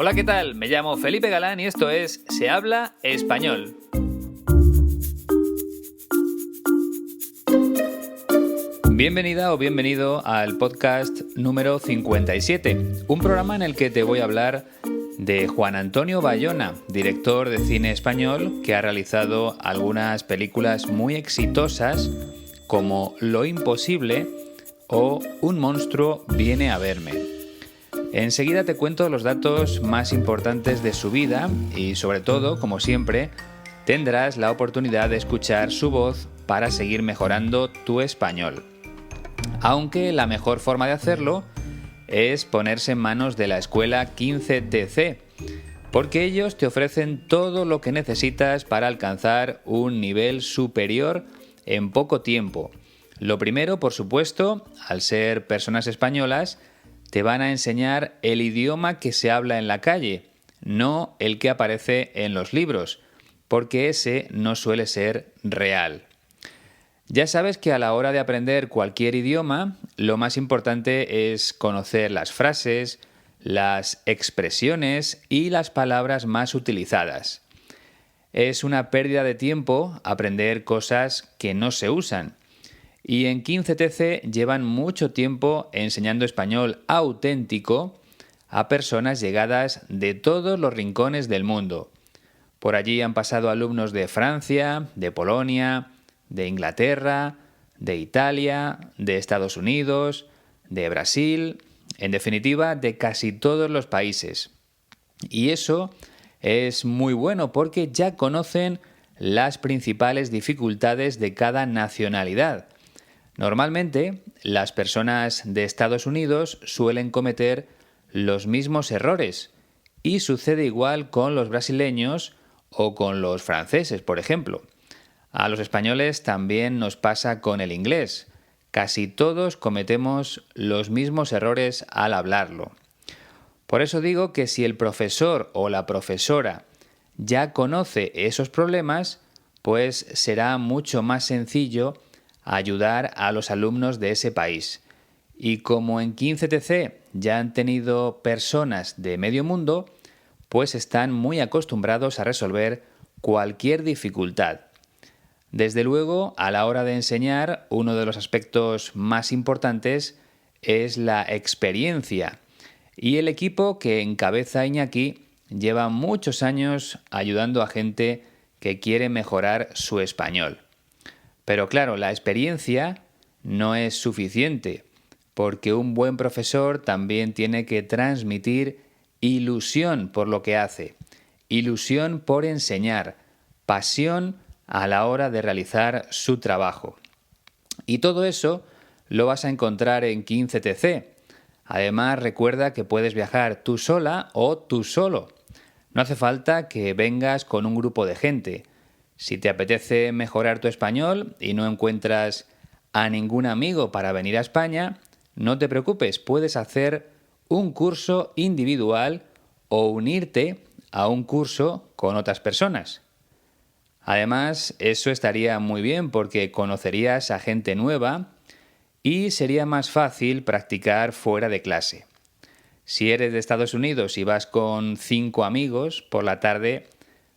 Hola, ¿qué tal? Me llamo Felipe Galán y esto es Se habla español. Bienvenida o bienvenido al podcast número 57, un programa en el que te voy a hablar de Juan Antonio Bayona, director de cine español que ha realizado algunas películas muy exitosas como Lo Imposible o Un monstruo viene a verme. Enseguida te cuento los datos más importantes de su vida y sobre todo, como siempre, tendrás la oportunidad de escuchar su voz para seguir mejorando tu español. Aunque la mejor forma de hacerlo es ponerse en manos de la escuela 15TC, porque ellos te ofrecen todo lo que necesitas para alcanzar un nivel superior en poco tiempo. Lo primero, por supuesto, al ser personas españolas, te van a enseñar el idioma que se habla en la calle, no el que aparece en los libros, porque ese no suele ser real. Ya sabes que a la hora de aprender cualquier idioma, lo más importante es conocer las frases, las expresiones y las palabras más utilizadas. Es una pérdida de tiempo aprender cosas que no se usan. Y en 15TC llevan mucho tiempo enseñando español auténtico a personas llegadas de todos los rincones del mundo. Por allí han pasado alumnos de Francia, de Polonia, de Inglaterra, de Italia, de Estados Unidos, de Brasil, en definitiva, de casi todos los países. Y eso es muy bueno porque ya conocen las principales dificultades de cada nacionalidad. Normalmente, las personas de Estados Unidos suelen cometer los mismos errores y sucede igual con los brasileños o con los franceses, por ejemplo. A los españoles también nos pasa con el inglés. Casi todos cometemos los mismos errores al hablarlo. Por eso digo que si el profesor o la profesora ya conoce esos problemas, pues será mucho más sencillo ayudar a los alumnos de ese país. Y como en 15TC ya han tenido personas de medio mundo, pues están muy acostumbrados a resolver cualquier dificultad. Desde luego, a la hora de enseñar, uno de los aspectos más importantes es la experiencia. Y el equipo que encabeza Iñaki lleva muchos años ayudando a gente que quiere mejorar su español. Pero claro, la experiencia no es suficiente, porque un buen profesor también tiene que transmitir ilusión por lo que hace, ilusión por enseñar, pasión a la hora de realizar su trabajo. Y todo eso lo vas a encontrar en 15TC. Además, recuerda que puedes viajar tú sola o tú solo. No hace falta que vengas con un grupo de gente. Si te apetece mejorar tu español y no encuentras a ningún amigo para venir a España, no te preocupes, puedes hacer un curso individual o unirte a un curso con otras personas. Además, eso estaría muy bien porque conocerías a gente nueva y sería más fácil practicar fuera de clase. Si eres de Estados Unidos y vas con 5 amigos, por la tarde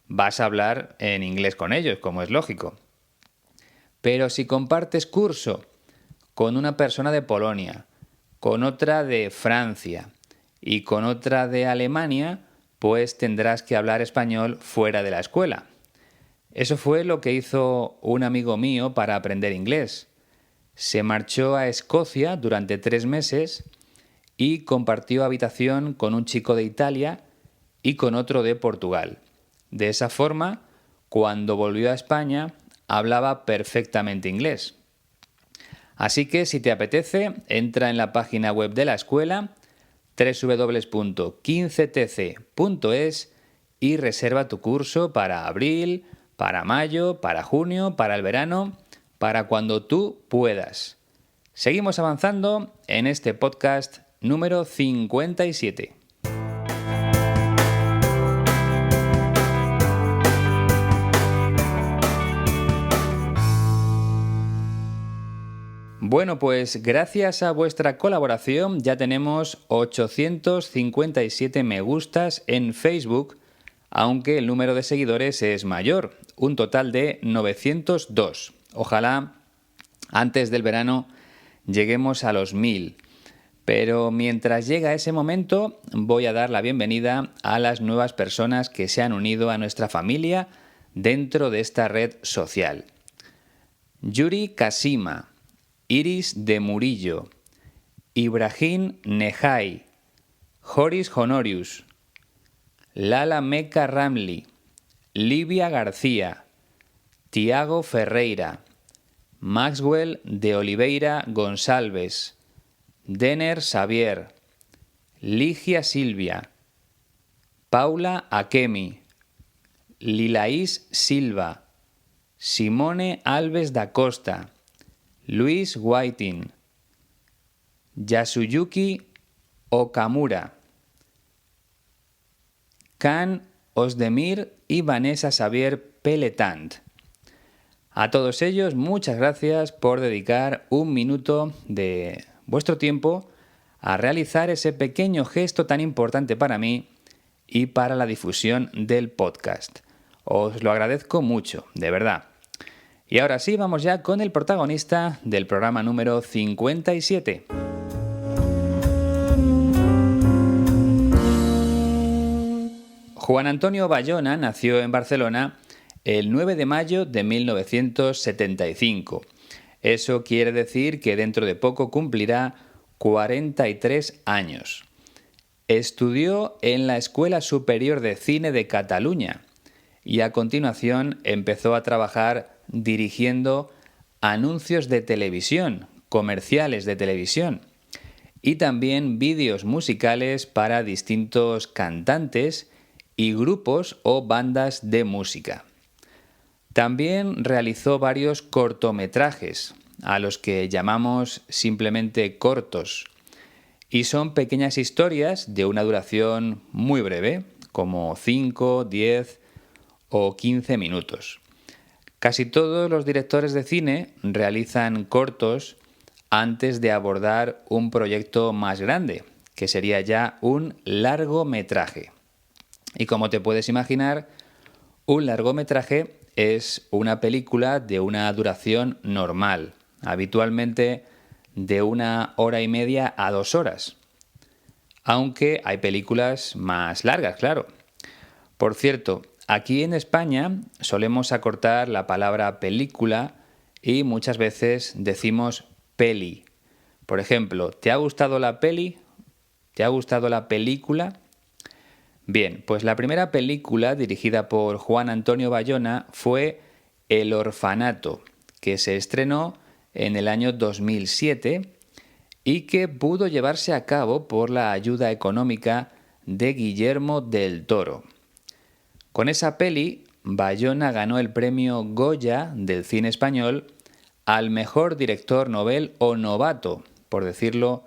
vas a hablar en inglés con ellos, como es lógico. Pero si compartes curso con una persona de Polonia, con otra de Francia y con otra de Alemania, pues tendrás que hablar español fuera de la escuela. Eso fue lo que hizo un amigo mío para aprender inglés. Se marchó a Escocia durante 3 meses y compartió habitación con un chico de Italia y con otro de Portugal. De esa forma, cuando volvió a España, hablaba perfectamente inglés. Así que si te apetece, entra en la página web de la escuela www.15tc.es y reserva tu curso para abril, para mayo, para junio, para el verano, para cuando tú puedas. Seguimos avanzando en este podcast número 57. Bueno, pues gracias a vuestra colaboración ya tenemos 857 me gustas en Facebook, aunque el número de seguidores es mayor, un total de 902. Ojalá antes del verano lleguemos a los 1000. Pero mientras llega ese momento, voy a dar la bienvenida a las nuevas personas que se han unido a nuestra familia dentro de esta red social. Yuri Kasima, Iris de Murillo, Ibrahim Nejai, Joris Honorius, Lala Meca Ramli, Livia García, Tiago Ferreira, Maxwell de Oliveira Gonçalves, Denner Xavier, Ligia Silvia, Paula Akemi, Lilaís Silva, Simone Alves da Costa, Luis Whiting, Yasuyuki Okamura, Can Osdemir y Vanessa Xavier Peletant. A todos ellos, muchas gracias por dedicar un minuto de vuestro tiempo a realizar ese pequeño gesto tan importante para mí y para la difusión del podcast. Os lo agradezco mucho, de verdad. Y ahora sí, vamos ya con el protagonista del programa número 57. Juan Antonio Bayona nació en Barcelona el 9 de mayo de 1975. Eso quiere decir que dentro de poco cumplirá 43 años. Estudió en la Escuela Superior de Cine de Cataluña y a continuación empezó a trabajar dirigiendo anuncios de televisión, comerciales de televisión y también vídeos musicales para distintos cantantes y grupos o bandas de música. También realizó varios cortometrajes, a los que llamamos simplemente cortos, y son pequeñas historias de una duración muy breve, como 5, 10 o 15 minutos. Casi todos los directores de cine realizan cortos antes de abordar un proyecto más grande, que sería ya un largometraje. Y como te puedes imaginar, un largometraje es una película de una duración normal, habitualmente de 1 hora y media a 2 horas. Aunque hay películas más largas, claro. Por cierto, aquí en España solemos acortar la palabra película y muchas veces decimos peli. Por ejemplo, ¿te ha gustado la peli? ¿Te ha gustado la película? Bien, pues la primera película dirigida por Juan Antonio Bayona fue El orfanato, que se estrenó en el año 2007 y que pudo llevarse a cabo por la ayuda económica de Guillermo del Toro. Con esa peli, Bayona ganó el premio Goya del cine español al mejor director novel o novato, por decirlo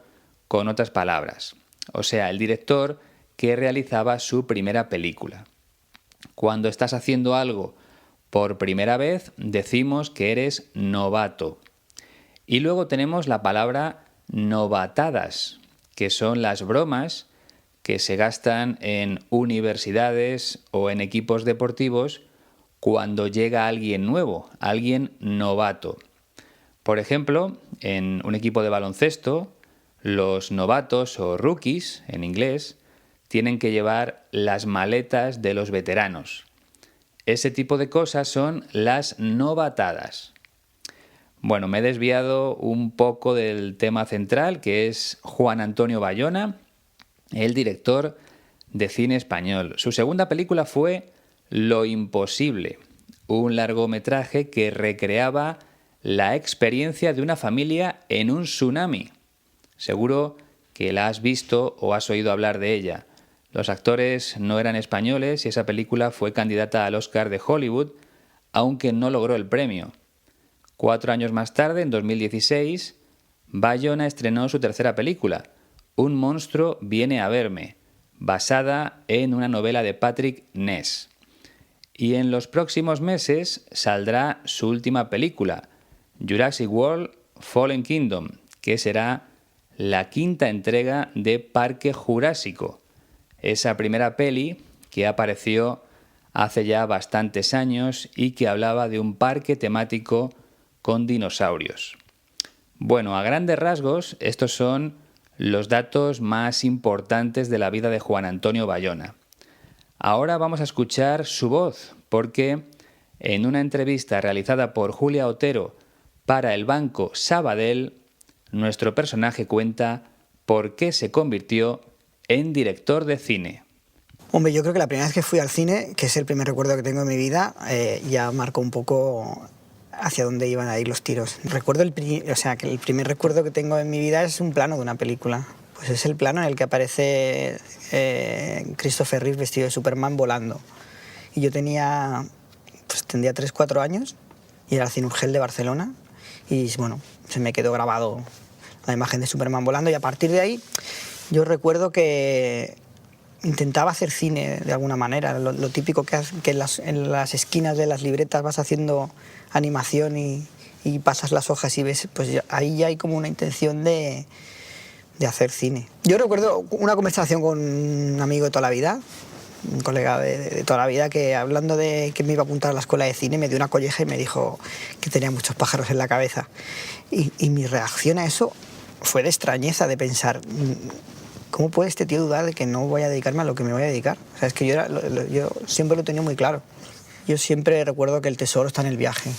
con otras palabras. O sea, el director que realizaba su primera película. Cuando estás haciendo algo por primera vez, decimos que eres novato. Y luego tenemos la palabra novatadas, que son las bromas que se gastan en universidades o en equipos deportivos cuando llega alguien nuevo, alguien novato. Por ejemplo, en un equipo de baloncesto, los novatos o rookies, en inglés, tienen que llevar las maletas de los veteranos. Ese tipo de cosas son las novatadas. Bueno, me he desviado un poco del tema central, que es Juan Antonio Bayona, el director de cine español. Su segunda película fue Lo imposible, un largometraje que recreaba la experiencia de una familia en un tsunami. Seguro que la has visto o has oído hablar de ella. Los actores no eran españoles y esa película fue candidata al Oscar de Hollywood, aunque no logró el premio. 4 años más tarde, en 2016, Bayona estrenó su tercera película, Un monstruo viene a verme, basada en una novela de Patrick Ness. Y en los próximos meses saldrá su última película, Jurassic World Fallen Kingdom, que será la quinta entrega de Parque Jurásico, esa primera peli que apareció hace ya bastantes años y que hablaba de un parque temático con dinosaurios. Bueno, a grandes rasgos, estos son los datos más importantes de la vida de Juan Antonio Bayona. Ahora vamos a escuchar su voz, porque en una entrevista realizada por Julia Otero para el Banco Sabadell, nuestro personaje cuenta por qué se convirtió en director de cine. Hombre, yo creo que la primera vez que fui al cine, que es el primer recuerdo que tengo en mi vida, ya marcó un poco hacia dónde iban a ir los tiros. Recuerdo que el primer recuerdo que tengo en mi vida es un plano de una película. Pues es el plano en el que aparece Christopher Reeve vestido de Superman volando. Y yo tendría 3-4 años y era el Cine Urgell de Barcelona. Y bueno, se me quedó grabado la imagen de Superman volando y a partir de ahí yo recuerdo que intentaba hacer cine de alguna manera, lo típico que en las esquinas de las libretas vas haciendo animación y pasas las hojas y ves, pues ahí ya hay como una intención de hacer cine. Yo recuerdo una conversación con un amigo de toda la vida, un colega de toda la vida, que hablando de que me iba a apuntar a la escuela de cine me dio una colleja y me dijo que tenía muchos pájaros en la cabeza. Y mi reacción a eso fue de extrañeza, de pensar, ¿cómo puede este tío dudar de que no voy a dedicarme a lo que me voy a dedicar? O sea, es que yo siempre lo he tenido muy claro. Yo siempre recuerdo que el tesoro está en el viaje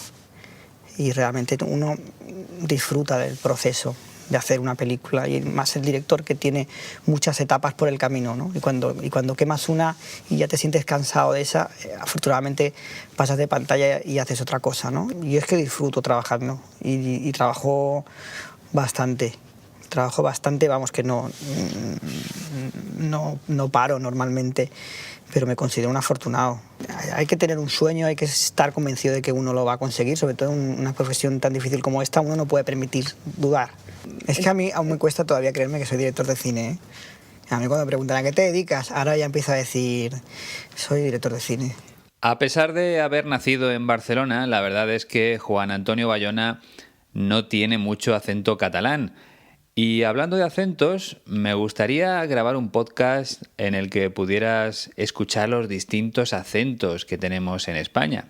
y realmente uno disfruta del proceso de hacer una película y más el director, que tiene muchas etapas por el camino, ¿no? Y cuando quemas una y ya te sientes cansado de esa, afortunadamente pasas de pantalla y haces otra cosa, ¿no? Y es que disfruto trabajando y trabajo bastante, vamos, que no paro normalmente, pero me considero un afortunado. Hay que tener un sueño, hay que estar convencido de que uno lo va a conseguir, sobre todo en una profesión tan difícil como esta, uno no puede permitir dudar. Es que a mí aún me cuesta todavía creerme que soy director de cine, ¿eh? A mí cuando me preguntan ¿a qué te dedicas? Ahora ya empiezo a decir, soy director de cine. A pesar de haber nacido en Barcelona, la verdad es que Juan Antonio Bayona no tiene mucho acento catalán. Y hablando de acentos, me gustaría grabar un podcast en el que pudieras escuchar los distintos acentos que tenemos en España,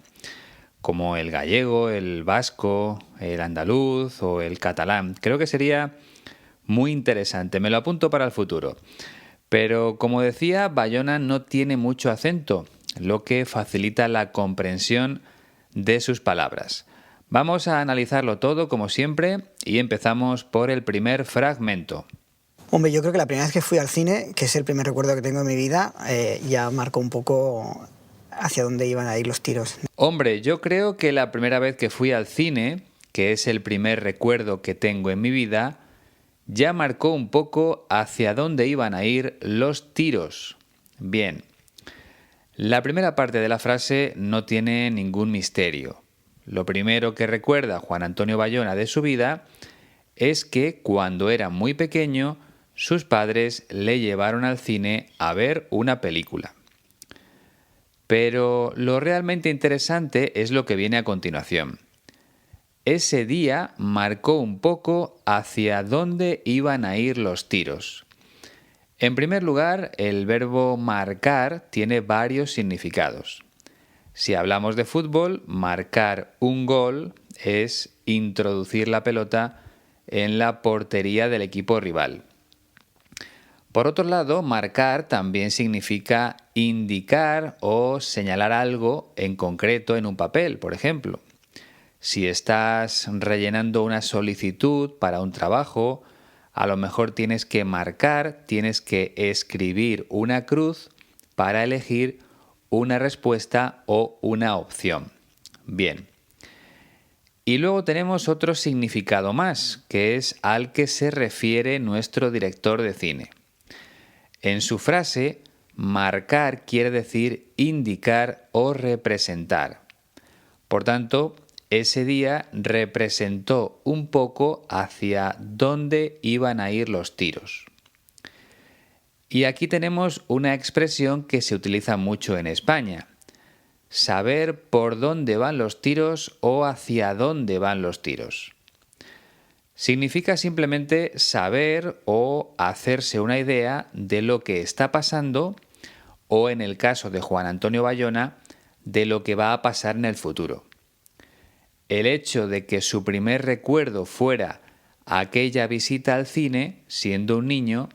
como el gallego, el vasco, el andaluz o el catalán. Creo que sería muy interesante, me lo apunto para el futuro. Pero como decía, Bayona no tiene mucho acento, lo que facilita la comprensión de sus palabras. Vamos a analizarlo todo como siempre y empezamos por el primer fragmento. Hombre, yo creo que la primera vez que fui al cine, que es el primer recuerdo que tengo en mi vida, ya marcó un poco hacia dónde iban a ir los tiros. Hombre, yo creo que la primera vez que fui al cine, que es el primer recuerdo que tengo en mi vida, ya marcó un poco hacia dónde iban a ir los tiros. Bien, la primera parte de la frase no tiene ningún misterio. Lo primero que recuerda Juan Antonio Bayona de su vida es que cuando era muy pequeño, sus padres le llevaron al cine a ver una película. Pero lo realmente interesante es lo que viene a continuación. Ese día marcó un poco hacia dónde iban a ir los tiros. En primer lugar, el verbo marcar tiene varios significados. Si hablamos de fútbol, marcar un gol es introducir la pelota en la portería del equipo rival. Por otro lado, marcar también significa indicar o señalar algo en concreto en un papel, por ejemplo. Si estás rellenando una solicitud para un trabajo, a lo mejor tienes que marcar, tienes que escribir una cruz para elegir una respuesta o una opción. Bien. Y luego tenemos otro significado más, que es al que se refiere nuestro director de cine. En su frase, marcar quiere decir indicar o representar. Por tanto, ese día representó un poco hacia dónde iban a ir los tiros. Y aquí tenemos una expresión que se utiliza mucho en España. Saber por dónde van los tiros o hacia dónde van los tiros. Significa simplemente saber o hacerse una idea de lo que está pasando o, en el caso de Juan Antonio Bayona, de lo que va a pasar en el futuro. El hecho de que su primer recuerdo fuera aquella visita al cine, siendo un niño,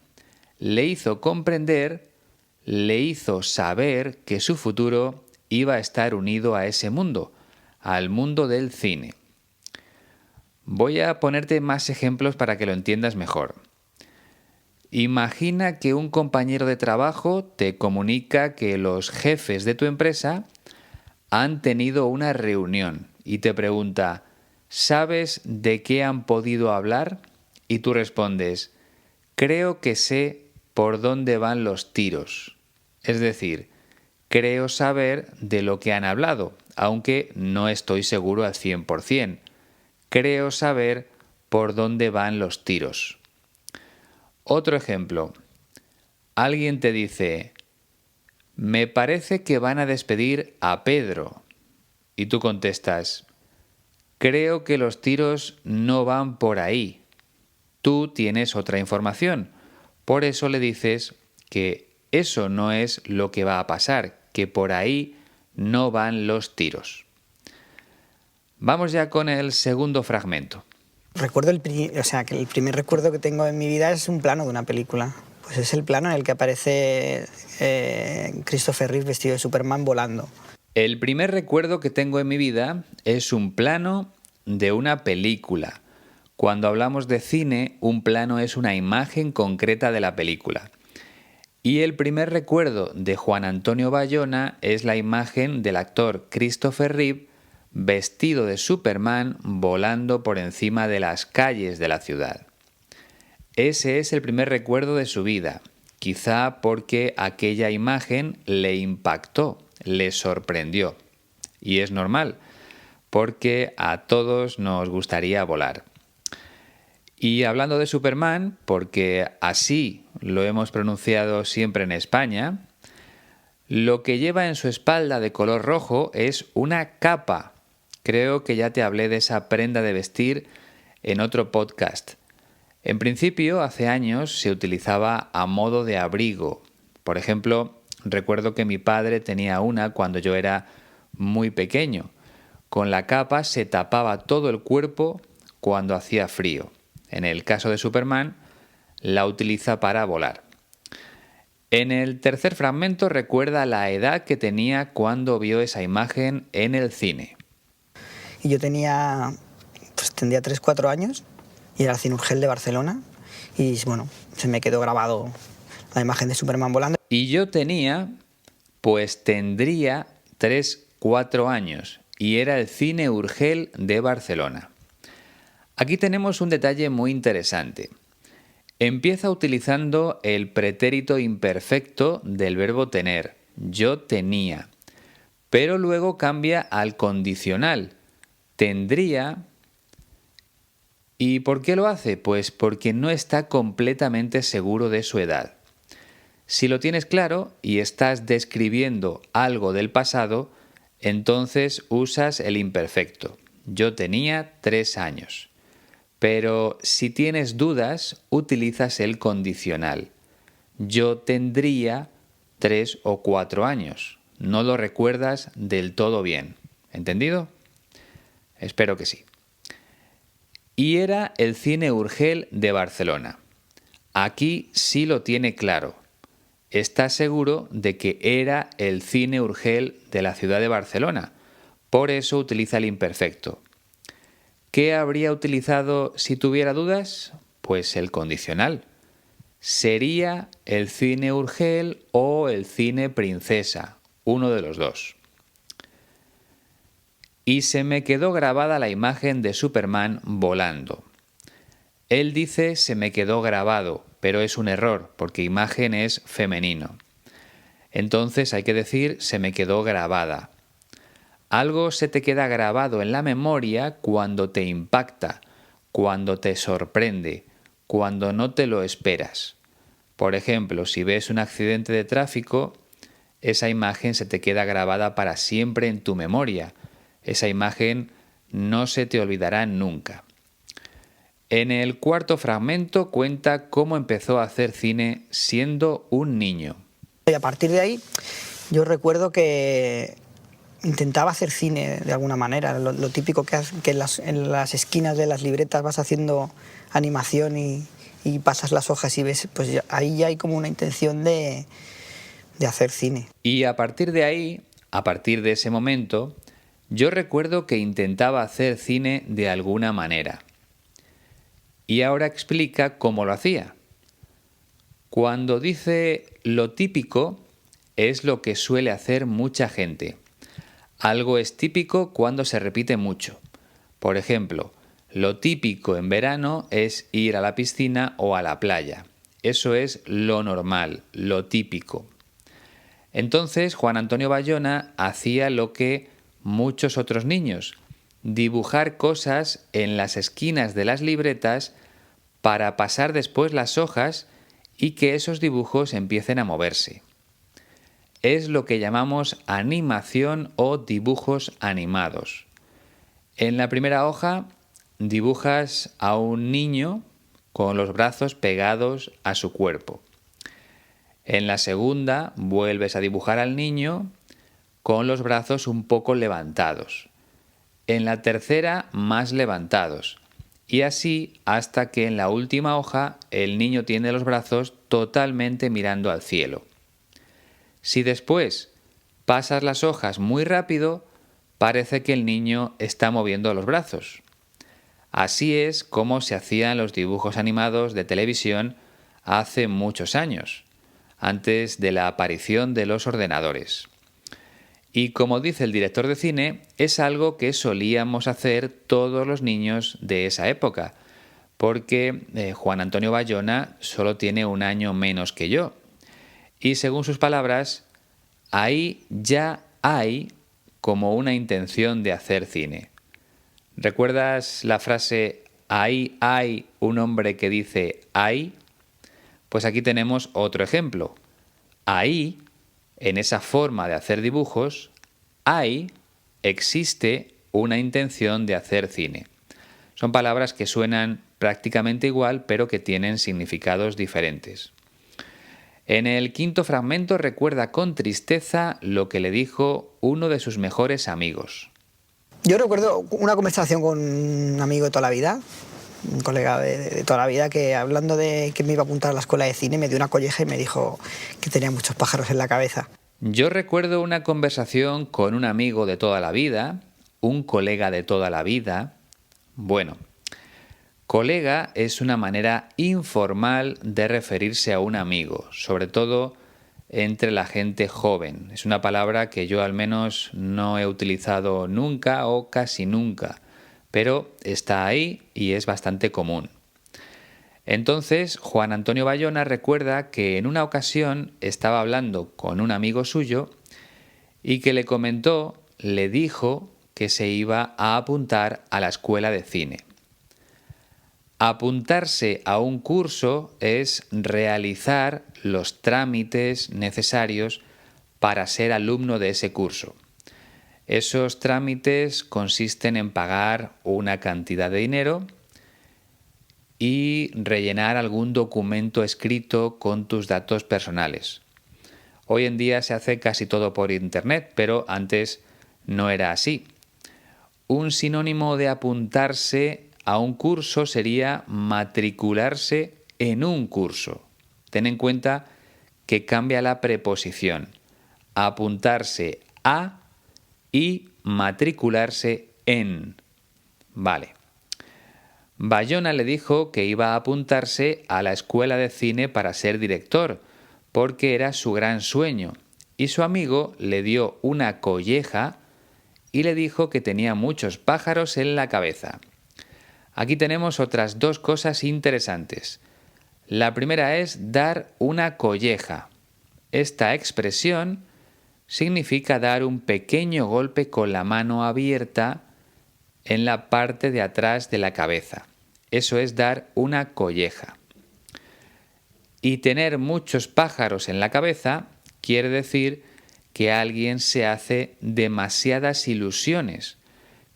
le hizo comprender, le hizo saber que su futuro iba a estar unido a ese mundo, al mundo del cine. Voy a ponerte más ejemplos para que lo entiendas mejor. Imagina que un compañero de trabajo te comunica que los jefes de tu empresa han tenido una reunión y te pregunta, ¿sabes de qué han podido hablar? Y tú respondes, creo que sé por dónde van los tiros. Es decir, creo saber de lo que han hablado, aunque no estoy seguro al 100%. Creo saber por dónde van los tiros. Otro ejemplo. Alguien te dice, me parece que van a despedir a Pedro. Y tú contestas, creo que los tiros no van por ahí. Tú tienes otra información. Por eso le dices que eso no es lo que va a pasar, que por ahí no van los tiros. Vamos ya con el segundo fragmento. Recuerdo que el primer recuerdo que tengo en mi vida es un plano de una película. Pues es el plano en el que aparece Christopher Reeve vestido de Superman volando. El primer recuerdo que tengo en mi vida es un plano de una película. Cuando hablamos de cine, un plano es una imagen concreta de la película. Y el primer recuerdo de Juan Antonio Bayona es la imagen del actor Christopher Reeve vestido de Superman volando por encima de las calles de la ciudad. Ese es el primer recuerdo de su vida, quizá porque aquella imagen le impactó, le sorprendió. Y es normal, porque a todos nos gustaría volar. Y hablando de Superman, porque así lo hemos pronunciado siempre en España, lo que lleva en su espalda de color rojo es una capa. Creo que ya te hablé de esa prenda de vestir en otro podcast. En principio, hace años se utilizaba a modo de abrigo. Por ejemplo, recuerdo que mi padre tenía una cuando yo era muy pequeño. Con la capa se tapaba todo el cuerpo cuando hacía frío. En el caso de Superman, la utiliza para volar. En el tercer fragmento recuerda la edad que tenía cuando vio esa imagen en el cine. Y yo tendría 3-4 años y era el Cine Urgell de Barcelona y bueno, se me quedó grabado la imagen de Superman volando. Y yo tendría 3-4 años y era el Cine Urgell de Barcelona. Aquí tenemos un detalle muy interesante. Empieza utilizando el pretérito imperfecto del verbo tener, yo tenía, pero luego cambia al condicional, tendría. ¿Y por qué lo hace? Pues porque no está completamente seguro de su edad. Si lo tienes claro y estás describiendo algo del pasado, entonces usas el imperfecto. Yo tenía 3 años. Pero si tienes dudas, utilizas el condicional. Yo tendría 3 o 4 años. No lo recuerdas del todo bien. ¿Entendido? Espero que sí. Y era el Cine Urgell de Barcelona. Aquí sí lo tiene claro. Está seguro de que era el Cine Urgell de la ciudad de Barcelona. Por eso utiliza el imperfecto. ¿Qué habría utilizado si tuviera dudas? Pues el condicional. Sería el Cine Urgell o el Cine Princesa, uno de los dos. Y se me quedó grabada la imagen de Superman volando. Él dice se me quedó grabado, pero es un error, porque imagen es femenino. Entonces hay que decir se me quedó grabada. Algo se te queda grabado en la memoria cuando te impacta, cuando te sorprende, cuando no te lo esperas. Por ejemplo, si ves un accidente de tráfico, esa imagen se te queda grabada para siempre en tu memoria. Esa imagen no se te olvidará nunca. En el cuarto fragmento cuenta cómo empezó a hacer cine siendo un niño. Y a partir de ahí yo recuerdo que intentaba hacer cine de alguna manera, lo típico que en las esquinas de las libretas vas haciendo animación y pasas las hojas y ves, pues ahí ya hay como una intención de hacer cine. Y a partir de ahí, a partir de ese momento, yo recuerdo que intentaba hacer cine de alguna manera. Y ahora explica cómo lo hacía. Cuando dice lo típico, es lo que suele hacer mucha gente. Algo es típico cuando se repite mucho. Por ejemplo, lo típico en verano es ir a la piscina o a la playa. Eso es lo normal, lo típico. Entonces Juan Antonio Bayona hacía lo que muchos otros niños, dibujar cosas en las esquinas de las libretas para pasar después las hojas y que esos dibujos empiecen a moverse. Es lo que llamamos animación o dibujos animados. En la primera hoja dibujas a un niño con los brazos pegados a su cuerpo. En la segunda vuelves a dibujar al niño con los brazos un poco levantados. En la tercera más levantados. Y así hasta que en la última hoja el niño tiene los brazos totalmente mirando al cielo. Si después pasas las hojas muy rápido, parece que el niño está moviendo los brazos. Así es como se hacían los dibujos animados de televisión hace muchos años, antes de la aparición de los ordenadores. Y como dice el director de cine, es algo que solíamos hacer todos los niños de esa época, porque Juan Antonio Bayona solo tiene un año menos que yo. Y según sus palabras, ahí ya hay como una intención de hacer cine. ¿Recuerdas la frase ahí hay un hombre que dice hay? Pues aquí tenemos otro ejemplo. Ahí, en esa forma de hacer dibujos, existe una intención de hacer cine. Son palabras que suenan prácticamente igual, pero que tienen significados diferentes. En el quinto fragmento recuerda con tristeza lo que le dijo uno de sus mejores amigos. Yo recuerdo una conversación con un amigo de toda la vida, un colega de toda la vida, que hablando de que me iba a apuntar a la escuela de cine me dio una colleja y me dijo que tenía muchos pájaros en la cabeza. Yo recuerdo una conversación con un amigo de toda la vida, un colega de toda la vida. Bueno, colega es una manera informal de referirse a un amigo, sobre todo entre la gente joven. Es una palabra que yo al menos no he utilizado nunca o casi nunca, pero está ahí y es bastante común. Entonces, Juan Antonio Bayona recuerda que en una ocasión estaba hablando con un amigo suyo y que le dijo que se iba a apuntar a la escuela de cine. Apuntarse a un curso es realizar los trámites necesarios para ser alumno de ese curso. Esos trámites consisten en pagar una cantidad de dinero y rellenar algún documento escrito con tus datos personales. Hoy en día se hace casi todo por internet, pero antes no era así. Un sinónimo de apuntarse a un curso sería matricularse en un curso. Ten en cuenta que cambia la preposición. Apuntarse a y matricularse en. Vale. Bayona le dijo que iba a apuntarse a la escuela de cine para ser director, porque era su gran sueño, y su amigo le dio una colleja y le dijo que tenía muchos pájaros en la cabeza. Aquí tenemos otras dos cosas interesantes. La primera es dar una colleja. Esta expresión significa dar un pequeño golpe con la mano abierta en la parte de atrás de la cabeza. Eso es dar una colleja. Y tener muchos pájaros en la cabeza quiere decir que alguien se hace demasiadas ilusiones,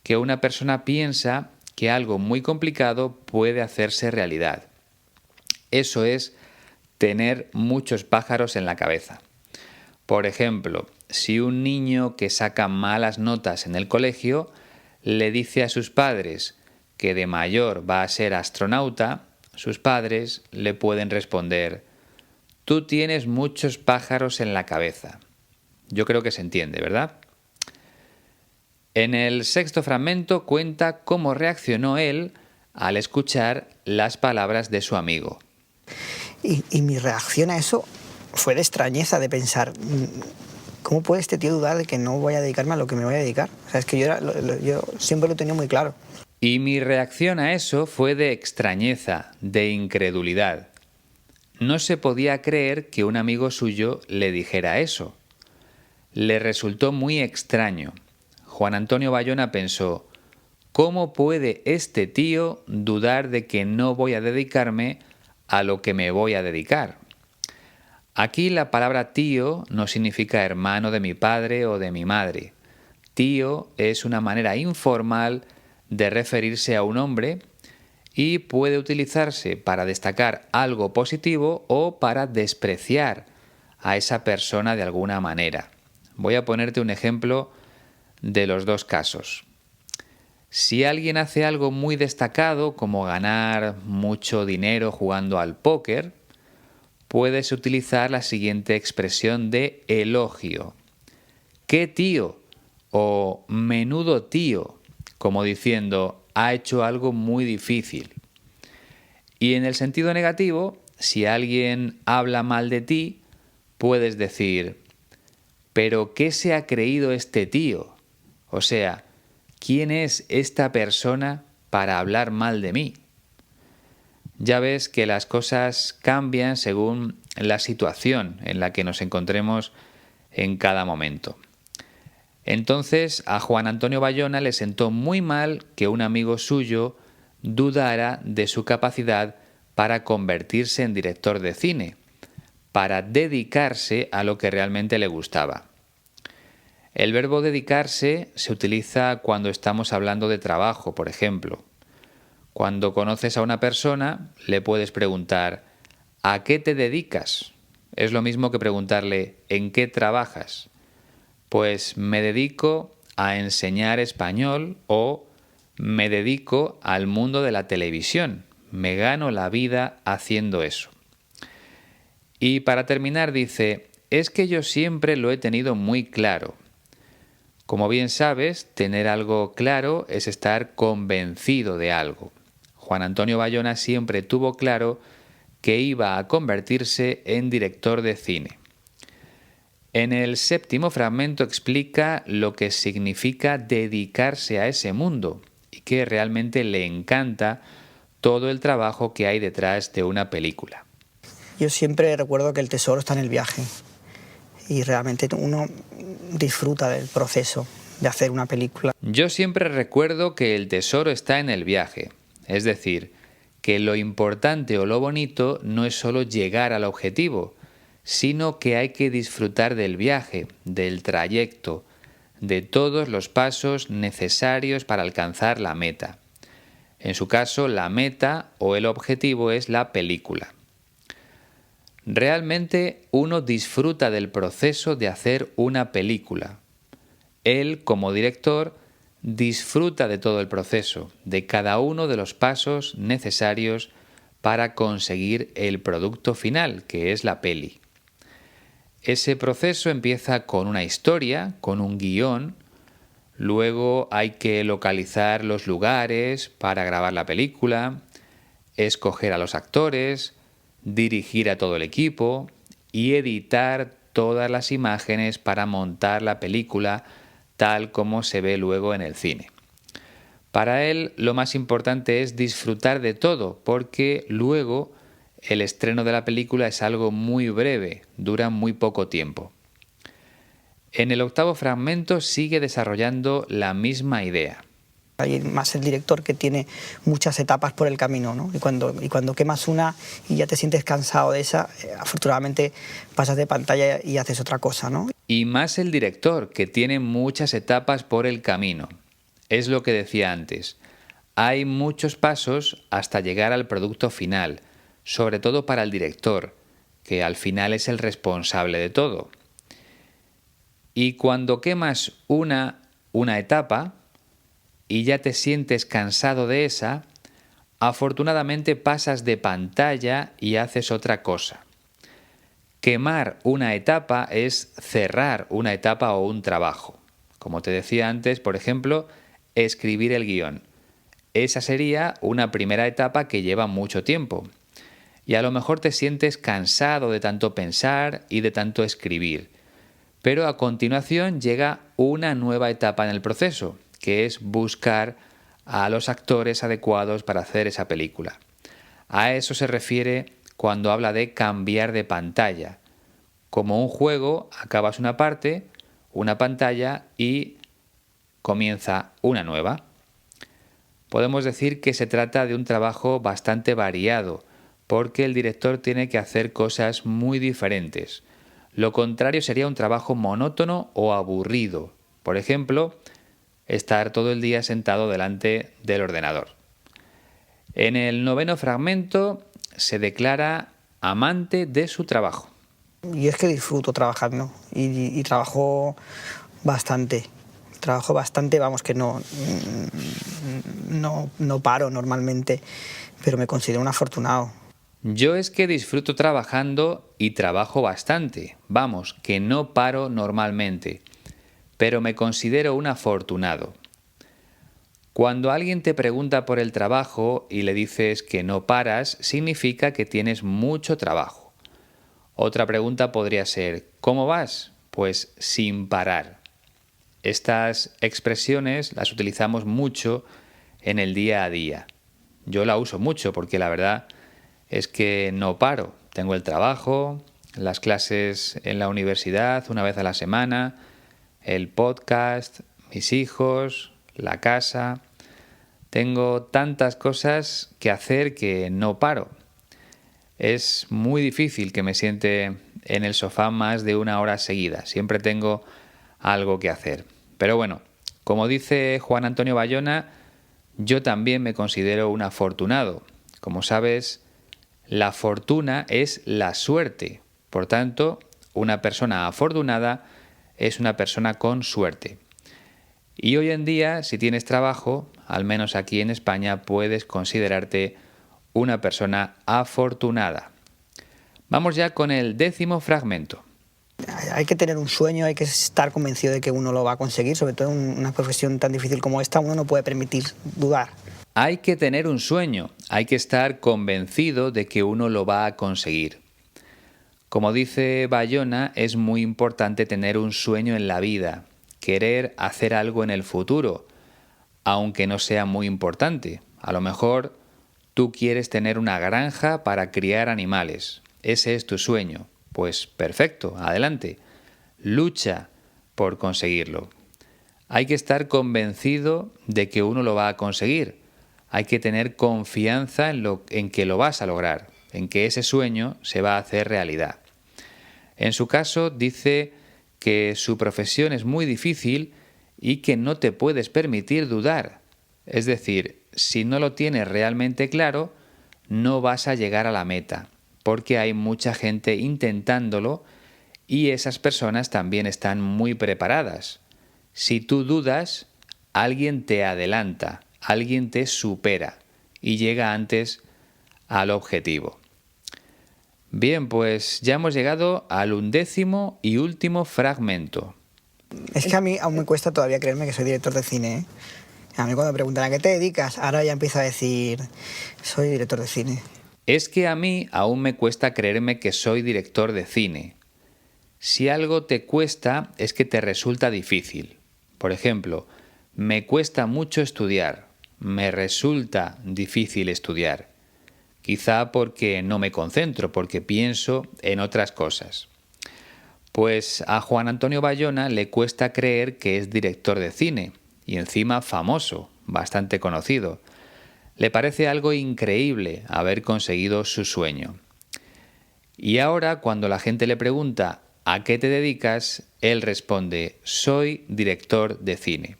que una persona piensa que algo muy complicado puede hacerse realidad. Eso es tener muchos pájaros en la cabeza. Por ejemplo, si un niño que saca malas notas en el colegio le dice a sus padres que de mayor va a ser astronauta, sus padres le pueden responder: tú tienes muchos pájaros en la cabeza. Yo creo que se entiende, ¿verdad? En el sexto fragmento cuenta cómo reaccionó él al escuchar las palabras de su amigo. Y mi reacción a eso fue de extrañeza, de pensar, ¿cómo puede este tío dudar de que no voy a dedicarme a lo que me voy a dedicar? O sea, es que yo siempre lo tenía muy claro. Y mi reacción a eso fue de extrañeza, de incredulidad. No se podía creer que un amigo suyo le dijera eso. Le resultó muy extraño. Juan Antonio Bayona pensó: ¿cómo puede este tío dudar de que no voy a dedicarme a lo que me voy a dedicar? Aquí la palabra tío no significa hermano de mi padre o de mi madre. Tío es una manera informal de referirse a un hombre y puede utilizarse para destacar algo positivo o para despreciar a esa persona de alguna manera. Voy a ponerte un ejemplo de los dos casos. Si alguien hace algo muy destacado, como ganar mucho dinero jugando al póker, puedes utilizar la siguiente expresión de elogio: ¡qué tío! O menudo tío, como diciendo, ha hecho algo muy difícil. Y en el sentido negativo, si alguien habla mal de ti, puedes decir: ¿pero qué se ha creído este tío? O sea, ¿quién es esta persona para hablar mal de mí? Ya ves que las cosas cambian según la situación en la que nos encontremos en cada momento. Entonces a Juan Antonio Bayona le sentó muy mal que un amigo suyo dudara de su capacidad para convertirse en director de cine, para dedicarse a lo que realmente le gustaba. El verbo dedicarse se utiliza cuando estamos hablando de trabajo, por ejemplo. Cuando conoces a una persona, le puedes preguntar: ¿a qué te dedicas? Es lo mismo que preguntarle: ¿en qué trabajas? Pues me dedico a enseñar español o me dedico al mundo de la televisión. Me gano la vida haciendo eso. Y para terminar dice: es que yo siempre lo he tenido muy claro. Como bien sabes, tener algo claro es estar convencido de algo. Juan Antonio Bayona siempre tuvo claro que iba a convertirse en director de cine. En el séptimo fragmento explica lo que significa dedicarse a ese mundo y que realmente le encanta todo el trabajo que hay detrás de una película. Yo siempre recuerdo que el tesoro está en el viaje y realmente uno disfruta del proceso de hacer una película. Yo siempre recuerdo que el tesoro está en el viaje, es decir, que lo importante o lo bonito no es solo llegar al objetivo, sino que hay que disfrutar del viaje, del trayecto, de todos los pasos necesarios para alcanzar la meta. En su caso, la meta o el objetivo es la película. Realmente uno disfruta del proceso de hacer una película. Él, como director, disfruta de todo el proceso, de cada uno de los pasos necesarios para conseguir el producto final, que es la peli. Ese proceso empieza con una historia, con un guión, luego hay que localizar los lugares para grabar la película, escoger a los actores, dirigir a todo el equipo y editar todas las imágenes para montar la película tal como se ve luego en el cine. Para él lo más importante es disfrutar de todo, porque luego el estreno de la película es algo muy breve, dura muy poco tiempo. En el octavo fragmento sigue desarrollando la misma idea. Hay más el director que tiene muchas etapas por el camino, ¿no? Y cuando quemas una y ya te sientes cansado de esa, afortunadamente pasas de pantalla y haces otra cosa, ¿no? Y más el director, que tiene muchas etapas por el camino. Es lo que decía antes. hay muchos pasos hasta llegar al producto final, sobre todo para el director, que al final es el responsable de todo. Y cuando quemas una etapa y ya te sientes cansado de esa, afortunadamente pasas de pantalla y haces otra cosa. Quemar una etapa es cerrar una etapa o un trabajo. Como te decía antes, por ejemplo, escribir el guión. Esa sería una primera etapa que lleva mucho tiempo. Y a lo mejor te sientes cansado de tanto pensar y de tanto escribir. Pero a continuación llega una nueva etapa en el proceso, que es buscar a los actores adecuados para hacer esa película. A eso se refiere cuando habla de cambiar de pantalla. Como un juego, acabas una parte, una pantalla y comienza una nueva. Podemos decir que se trata de un trabajo bastante variado, porque el director tiene que hacer cosas muy diferentes. Lo contrario sería un trabajo monótono o aburrido. Por ejemplo, estar todo el día sentado delante del ordenador. En el 9º fragmento se declara amante de su trabajo. Y es que disfruto trabajando y trabajo bastante. Trabajo bastante, vamos, que no paro normalmente, pero me considero un afortunado. Yo es que disfruto trabajando y trabajo bastante. Vamos, que no paro normalmente, pero me considero un afortunado. Cuando alguien te pregunta por el trabajo y le dices que no paras, significa que tienes mucho trabajo. Otra pregunta podría ser, ¿cómo vas? Pues sin parar. Estas expresiones las utilizamos mucho en el día a día. Yo la uso mucho porque la verdad es que no paro. Tengo el trabajo, las clases en la universidad una vez a la semana, el podcast, mis hijos, la casa. Tengo tantas cosas que hacer que no paro. Es muy difícil que me siente en el sofá más de 1 hora seguida. Siempre tengo algo que hacer. Pero bueno, como dice Juan Antonio Bayona, yo también me considero un afortunado. Como sabes, la fortuna es la suerte. Por tanto, una persona afortunada es una persona con suerte. Y hoy en día, si tienes trabajo, al menos aquí en España, puedes considerarte una persona afortunada. Vamos ya con el 10º fragmento. Hay que tener un sueño, hay que estar convencido de que uno lo va a conseguir, sobre todo en una profesión tan difícil como esta, uno no puede permitir dudar. Hay que tener un sueño, hay que estar convencido de que uno lo va a conseguir. Como dice Bayona, es muy importante tener un sueño en la vida, querer hacer algo en el futuro, aunque no sea muy importante. A lo mejor tú quieres tener una granja para criar animales. Ese es tu sueño. Pues perfecto, adelante. Lucha por conseguirlo. Hay que estar convencido de que uno lo va a conseguir. Hay que tener confianza en que lo vas a lograr, en que ese sueño se va a hacer realidad. En su caso, dice que su profesión es muy difícil y que no te puedes permitir dudar. Es decir, si no lo tienes realmente claro, no vas a llegar a la meta, porque hay mucha gente intentándolo y esas personas también están muy preparadas. Si tú dudas, alguien te adelanta, alguien te supera y llega antes al objetivo. Bien, pues ya hemos llegado al 11º y último fragmento. Es que a mí aún me cuesta todavía creerme que soy director de cine, ¿eh? A mí cuando me preguntan ¿a qué te dedicas? Ahora ya empiezo a decir, soy director de cine. Es que a mí aún me cuesta creerme que soy director de cine. Si algo te cuesta es que te resulta difícil. Por ejemplo, me cuesta mucho estudiar, me resulta difícil estudiar. Quizá porque no me concentro, porque pienso en otras cosas. Pues a Juan Antonio Bayona le cuesta creer que es director de cine, y encima famoso, bastante conocido. Le parece algo increíble haber conseguido su sueño. Y ahora, cuando la gente le pregunta ¿a qué te dedicas?, él responde, soy director de cine.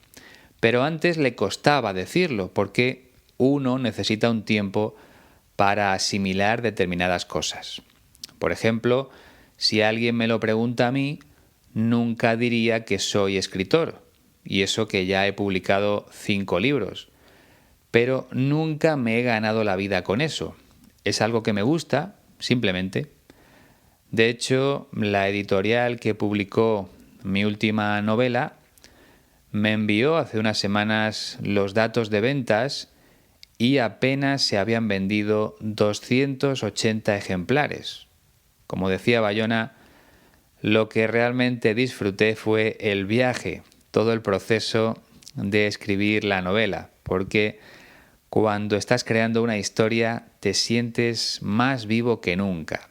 Pero antes le costaba decirlo porque uno necesita un tiempo para asimilar determinadas cosas. Por ejemplo, si alguien me lo pregunta a mí, nunca diría que soy escritor, y eso que ya he publicado 5 libros. Pero nunca me he ganado la vida con eso. Es algo que me gusta, simplemente. De hecho, la editorial que publicó mi última novela me envió hace unas semanas los datos de ventas y apenas se habían vendido 280 ejemplares. Como decía Bayona, lo que realmente disfruté fue el viaje, todo el proceso de escribir la novela, porque cuando estás creando una historia te sientes más vivo que nunca.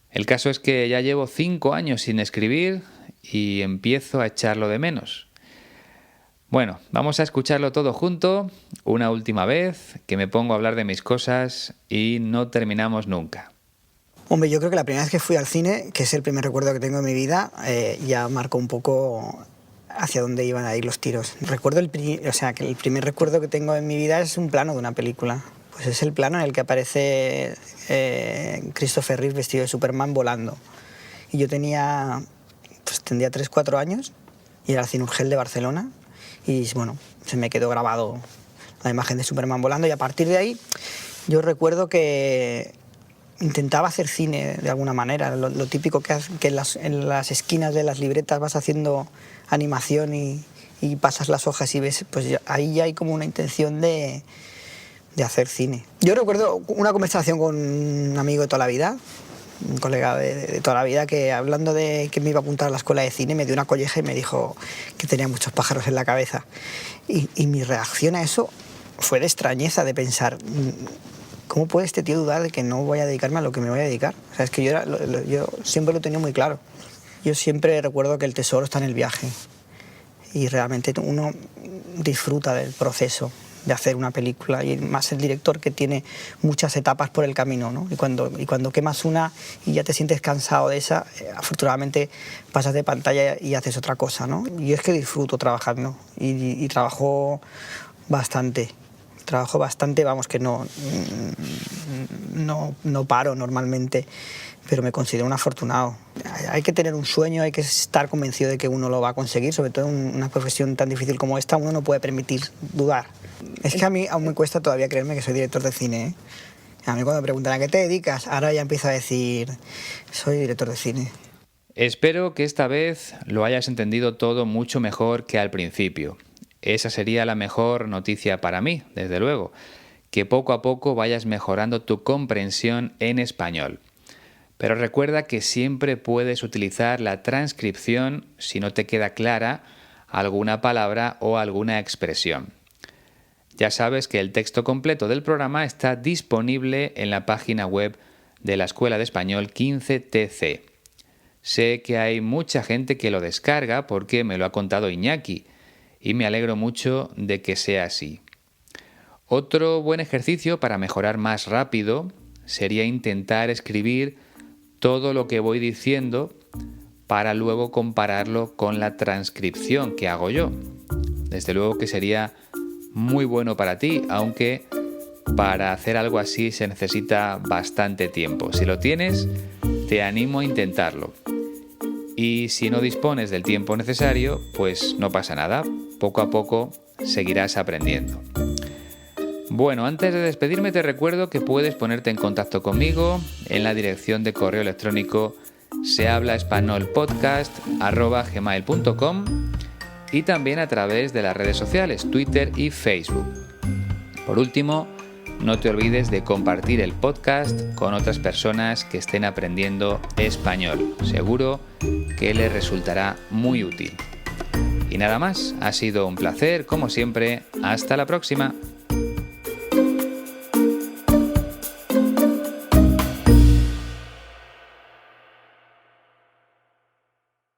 El caso es que ya llevo 5 años sin escribir y empiezo a echarlo de menos. Bueno, vamos a escucharlo todo junto, una última vez, que me pongo a hablar de mis cosas y no terminamos nunca. Hombre, yo creo que la primera vez que fui al cine, que es el primer recuerdo que tengo en mi vida, ya marcó un poco hacia dónde iban a ir los tiros. Recuerdo que el primer recuerdo que tengo en mi vida es un plano de una película. Pues es el plano en el que aparece Christopher Reeve vestido de Superman volando. Y yo tendría 3-4 años y era el Cine Urgell de Barcelona. Y bueno, se me quedó grabado la imagen de Superman volando y a partir de ahí yo recuerdo que intentaba hacer cine de alguna manera, lo típico que en las esquinas de las libretas vas haciendo animación y pasas las hojas y ves, pues ahí ya hay como una intención de hacer cine. Yo recuerdo una conversación con un amigo de toda la vida, un colega de toda la vida, que hablando de que me iba a apuntar a la escuela de cine me dio una colleja y me dijo que tenía muchos pájaros en la cabeza. Y mi reacción a eso fue de extrañeza, de pensar, ¿cómo puede este tío dudar de que no voy a dedicarme a lo que me voy a dedicar? O sea, es que yo siempre lo tenía muy claro. Yo siempre recuerdo que el tesoro está en el viaje y realmente uno disfruta del proceso de hacer una película y más el director que tiene muchas etapas por el camino, ¿no? Y cuando quemas una y ya te sientes cansado de esa, afortunadamente pasas de pantalla y haces otra cosa, ¿no? Yo es que disfruto trabajando y trabajo bastante, vamos, que no paro normalmente, pero me considero un afortunado. Hay que tener un sueño, hay que estar convencido de que uno lo va a conseguir, sobre todo en una profesión tan difícil como esta, uno no puede permitir dudar. Es que a mí aún me cuesta todavía creerme que soy director de cine, ¿eh? A mí cuando me preguntan ¿a qué te dedicas? Ahora ya empiezo a decir, soy director de cine. Espero que esta vez lo hayas entendido todo mucho mejor que al principio. Esa sería la mejor noticia para mí, desde luego, que poco a poco vayas mejorando tu comprensión en español. Pero recuerda que siempre puedes utilizar la transcripción si no te queda clara alguna palabra o alguna expresión. Ya sabes que el texto completo del programa está disponible en la página web de la Escuela de Español 15TC. Sé que hay mucha gente que lo descarga porque me lo ha contado Iñaki y me alegro mucho de que sea así. Otro buen ejercicio para mejorar más rápido sería intentar escribir todo lo que voy diciendo para luego compararlo con la transcripción que hago yo. Desde luego que sería muy bueno para ti, aunque para hacer algo así se necesita bastante tiempo. Si lo tienes, te animo a intentarlo. Y si no dispones del tiempo necesario, pues no pasa nada. Poco a poco seguirás aprendiendo. Bueno, antes de despedirme te recuerdo que puedes ponerte en contacto conmigo en la dirección de correo electrónico sehablaespanolpodcast@gmail.com y también a través de las redes sociales Twitter y Facebook. Por último, no te olvides de compartir el podcast con otras personas que estén aprendiendo español. Seguro que les resultará muy útil. Y nada más, ha sido un placer, como siempre. Hasta la próxima.